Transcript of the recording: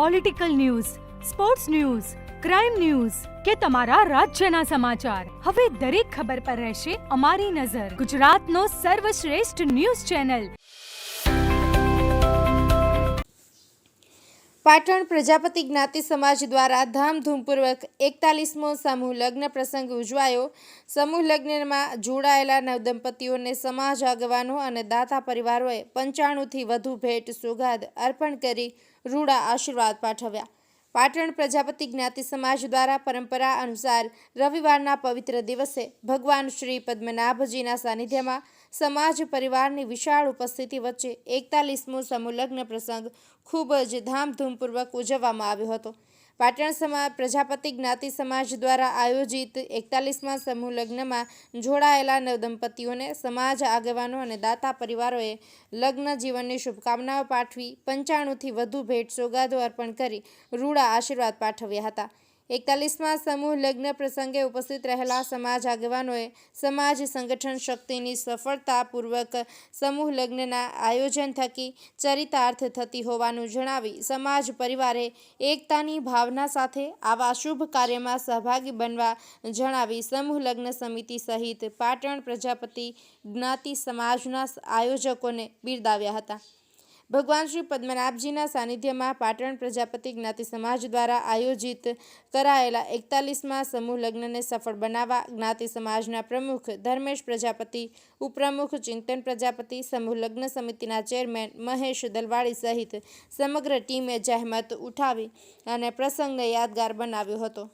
Political news, sports news, crime news કે તમારા રાજ્યના સમાચાર, હવે દરેક ખબર પર રહેશે અમારી નજર. ગુજરાતનો સર્વશ્રેષ્ઠ ન્યૂઝ ચેનલ. પાટણ પ્રજાપતિ જ્ઞાતિ સમાજ દ્વારા ધામધૂમપૂર્વક 41મો સમૂહ લગ્ન પ્રસંગ ઉજવાયો. સમૂહ લગ્નમાં જોડાયેલા નવદંપતીઓને સમાજ આગેવાનો અને દાતા પરિવારોએ 95થી વધુ ભેટ સોગાદ અર્પણ કરી રૂડા આશીર્વાદ પાઠવ્યા. પાટણ પ્રજાપતિ જ્ઞાતિ સમાજ દ્વારા પરંપરા અનુસાર રવિવારના પવિત્ર દિવસે ભગવાન શ્રી પદ્મનાભજીના સાનિધ્યમાં સમાજ પરિવારની વિશાળ ઉપસ્થિતિ વચ્ચે 41મો સમૂહ લગ્ન પ્રસંગ ખૂબ જ ધામધૂમપૂર્વક ઉજવવામાં આવ્યો હતો. પાટણ પ્રજાપતિ જ્ઞાતિ સમાજ દ્વારા આયોજિત 41મા સમૂહ લગ્નમાં જોડાયેલા નવદંપતીઓને સમાજ આગેવાનો અને દાતા પરિવારોએ લગ્ન જીવનની શુભકામનાઓ પાઠવી 95થી વધુ ભેટ સોગાદો અર્પણ કરી રૂડા આશીર્વાદ પાઠવ્યા હતા. 41મા સમૂહ લગ્ન પ્રસંગે ઉપસ્થિત રહેલા સમાજ આગેવાનોએ સમાજ સંગઠન શક્તિની સફળતાપૂર્વક સમૂહ લગ્નના આયોજન થકી ચરિતાર્થ થતી હોવાનું જણાવી સમાજ પરિવારે એકતાની ભાવના સાથે આવા શુભ કાર્યમાં સહભાગી બનવા જણાવી સમૂહ લગ્ન સમિતિ સહિત પાટણ પ્રજાપતિ જ્ઞાતિ સમાજના આયોજકોને બિરદાવ્યા હતા. ભગવાન શ્રી પદ્મનાભજીના સાનિધ્યમાં પાટણ પ્રજાપતિ જ્ઞાતિ સમાજ દ્વારા આયોજિત કરાયેલા 41મા સમૂહ લગ્નને સફળ બનાવવા જ્ઞાતિ સમાજના પ્રમુખ ધર્મેશ પ્રજાપતિ, ઉપપ્રમુખ ચિંતન પ્રજાપતિ, સમૂહ લગ્ન સમિતિના ચેરમેન મહેશ દલવાડી સહિત સમગ્ર ટીમે જહેમત ઉઠાવી અને પ્રસંગને યાદગાર બનાવ્યો હતો.